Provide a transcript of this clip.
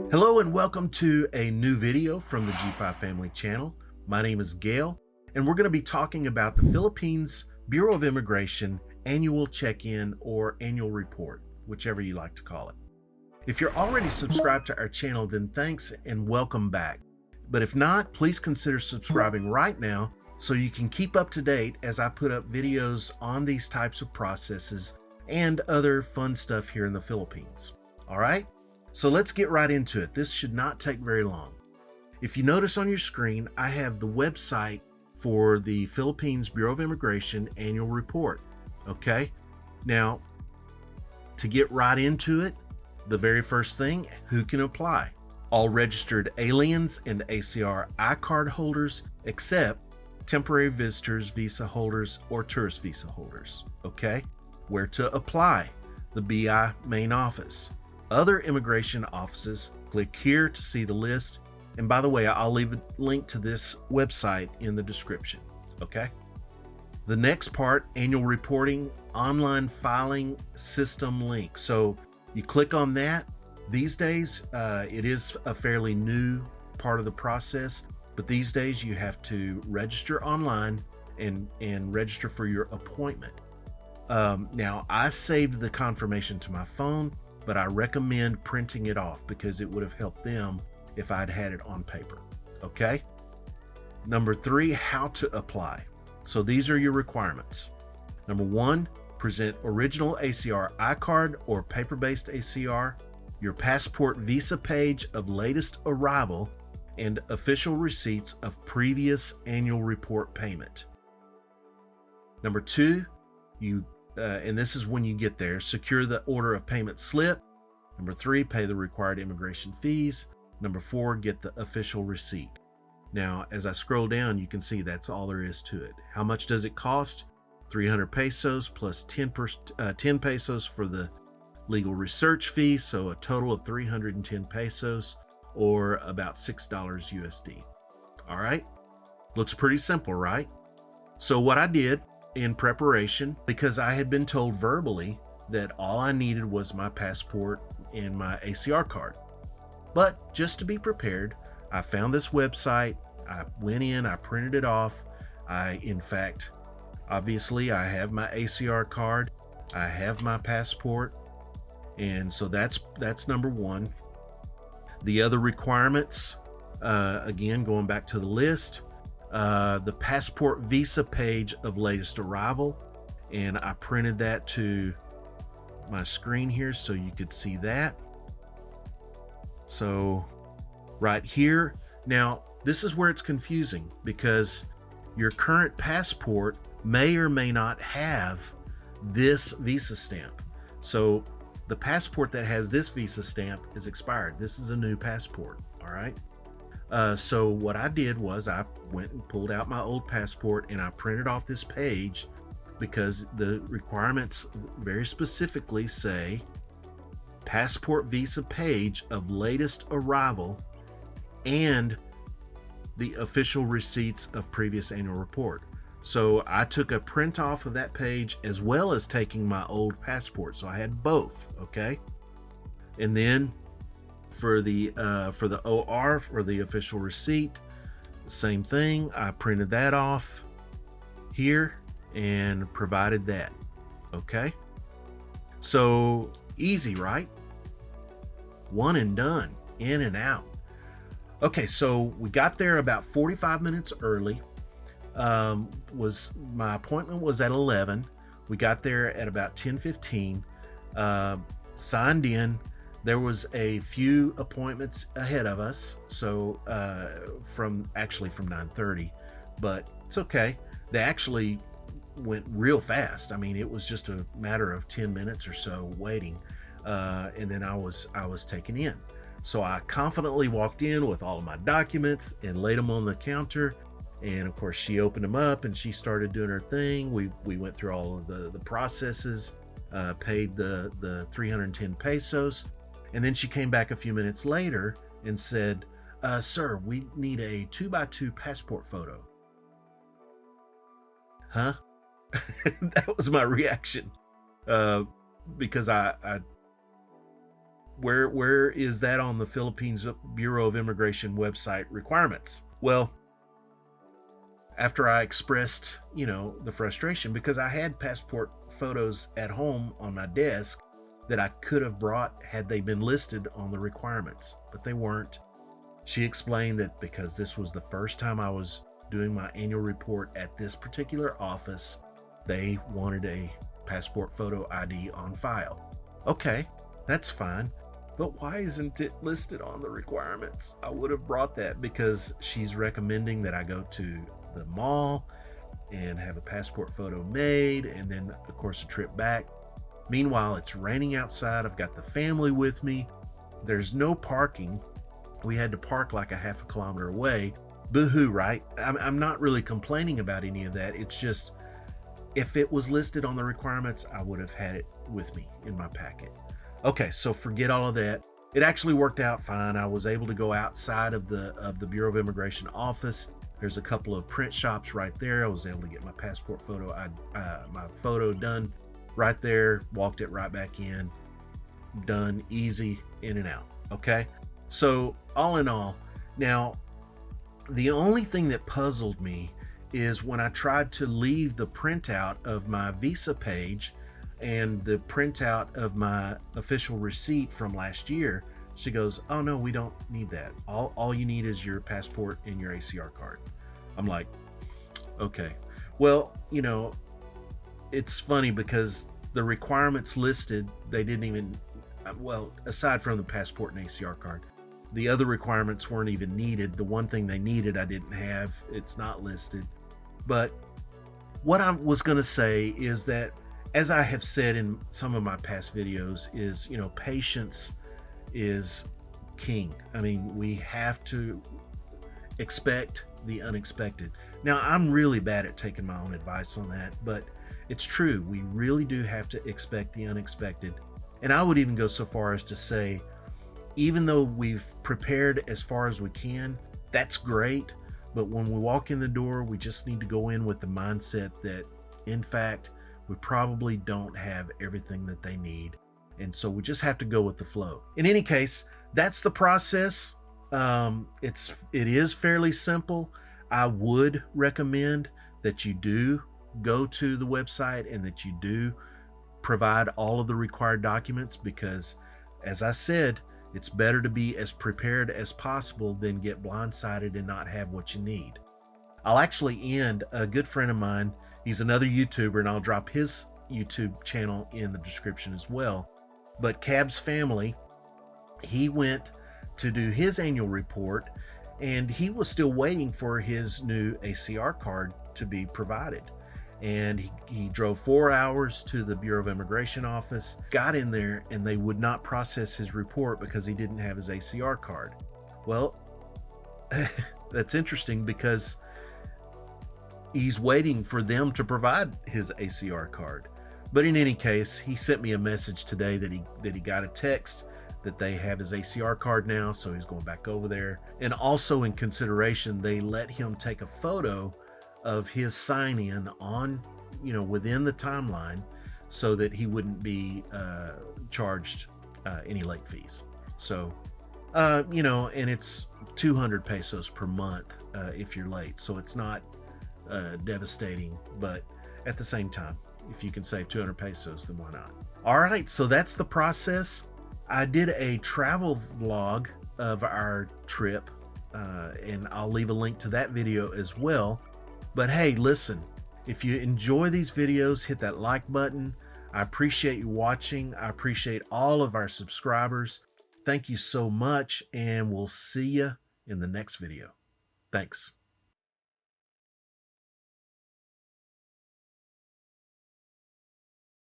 Hello and welcome to a new video from the G5 Family channel. My name is Gail, and we're going to be talking about the Philippines Bureau of Immigration annual check-in or annual report, whichever you like to call it. If you're already subscribed to our channel, then thanks and welcome back. But if not, please consider subscribing right now so you can keep up to date as I put up videos on these types of processes and other fun stuff here in the Philippines. All right? So let's get right into it. This should not take very long. If you notice on your screen, I have the website for the Philippines Bureau of Immigration annual report. Okay, now to get right into it, the very first thing, who can apply? All registered aliens and ACR I-card holders except temporary visitors, visa holders, or tourist visa holders. Okay, where to apply? The BI main office. Other immigration offices, click here to see the list. And by the way, I'll leave a link to this website in the description, okay? The next part, annual reporting, online filing system link. So you click on that. These days, it is a fairly new part of the process, but these days you have to register online and register for your appointment. Now, I saved the confirmation to my phone, but I recommend printing it off because it would have helped them if I'd had it on paper. Okay. Number 3, how to apply. So these are your requirements. Number 1, present original ACR I-card or paper-based ACR, your passport visa page of latest arrival, and official receipts of previous annual report payment. Number 2, and this is when you get there, secure the order of payment slip. Number 3, pay the required immigration fees. Number 4, get the official receipt. Now, as I scroll down, you can see that's all there is to it. How much does it cost? 300 pesos plus 10 pesos for the legal research fee, so a total of 310 pesos or about $6 USD. All right, looks pretty simple, right? So what I did in preparation, because I had been told verbally that all I needed was my passport and my ACR card. But just to be prepared, I found this website, I went in, I printed it off. In fact, obviously I have my ACR card, I have my passport, and so that's number 1. The other requirements, again, going back to the list, the passport visa page of latest arrival, and I printed that to my screen here so you could see that. So right here, now this is where it's confusing because your current passport may or may not have this visa stamp. So the passport that has this visa stamp is expired. This is a new passport. All right. So what I did was I went and pulled out my old passport and I printed off this page because the requirements very specifically say passport visa page of latest arrival and the official receipts of previous annual report. So I took a print off of that page as well as taking my old passport. So I had both, okay? And then for the OR, for the official receipt, same thing. I printed that off here and provided that. Okay, so easy, right? One and done, in and out. Okay, so we got there about 45 minutes early. My appointment was at 11. We got there at about 10:15. Signed in. There was a few appointments ahead of us, so from 9:30, but it's okay. They actually went real fast. I mean, it was just a matter of 10 minutes or so waiting, and then I was taken in. So I confidently walked in with all of my documents and laid them on the counter. And of course, she opened them up and she started doing her thing. We went through all of the processes, paid the 310 pesos. And then she came back a few minutes later and said, sir, we need a 2x2 passport photo. Huh? That was my reaction. Because Where is that on the Philippines Bureau of Immigration website requirements? Well, after I expressed, the frustration, because I had passport photos at home on my desk that I could have brought had they been listed on the requirements, but they weren't. She explained that because this was the first time I was doing my annual report at this particular office, they wanted a passport photo ID on file. Okay, that's fine, but why isn't it listed on the requirements? I would have brought that, because she's recommending that I go to the mall and have a passport photo made, and then of course a trip back. Meanwhile, it's raining outside. I've got the family with me. There's no parking. We had to park like a half a kilometer away. Boo-hoo, right? I'm not really complaining about any of that. It's just, if it was listed on the requirements, I would have had it with me in my packet. Okay, so forget all of that. It actually worked out fine. I was able to go outside of the Bureau of Immigration office. There's a couple of print shops right there. I was able to get my passport photo, my photo done right there, walked it right back in, done, easy, in and out. Okay, so all in all, now the only thing that puzzled me is when I tried to leave the printout of my visa page and the printout of my official receipt from last year. She goes, "Oh no, we don't need that. All you need is your passport and your ACR card." I'm like, okay. Well, it's funny because the requirements listed, they didn't even, well, aside from the passport and ACR card, the other requirements weren't even needed. The one thing they needed, I didn't have. It's not listed. But what I was going to say is that, as I have said in some of my past videos, is, patience is king. I mean, we have to expect the unexpected. Now, I'm really bad at taking my own advice on that, but it's true. We really do have to expect the unexpected. And I would even go so far as to say, even though we've prepared as far as we can, that's great. But when we walk in the door, we just need to go in with the mindset that, in fact, we probably don't have everything that they need. And so we just have to go with the flow. In any case, that's the process. It is fairly simple. I would recommend that you do go to the website and that you do provide all of the required documents, because, as I said, it's better to be as prepared as possible than get blindsided and not have what you need. I'll actually end, a good friend of mine, he's another YouTuber, and I'll drop his YouTube channel in the description as well. But Cab's Family, he went to do his annual report, and he was still waiting for his new ACR card to be provided. And he drove 4 hours to the Bureau of Immigration office, got in there, and they would not process his report because he didn't have his ACR card. Well, that's interesting, because he's waiting for them to provide his ACR card. But in any case, he sent me a message today that he got a text that they have his ACR card now, so he's going back over there. And also, in consideration, they let him take a photo of his sign-in on, within the timeline, so that he wouldn't be charged any late fees. So, and it's 200 pesos per month if you're late. So it's not devastating, but at the same time, if you can save 200 pesos, then why not? All right, so that's the process. I did a travel vlog of our trip, and I'll leave a link to that video as well. But hey, listen, if you enjoy these videos, hit that like button. I appreciate you watching. I appreciate all of our subscribers. Thank you so much, and we'll see you in the next video. Thanks.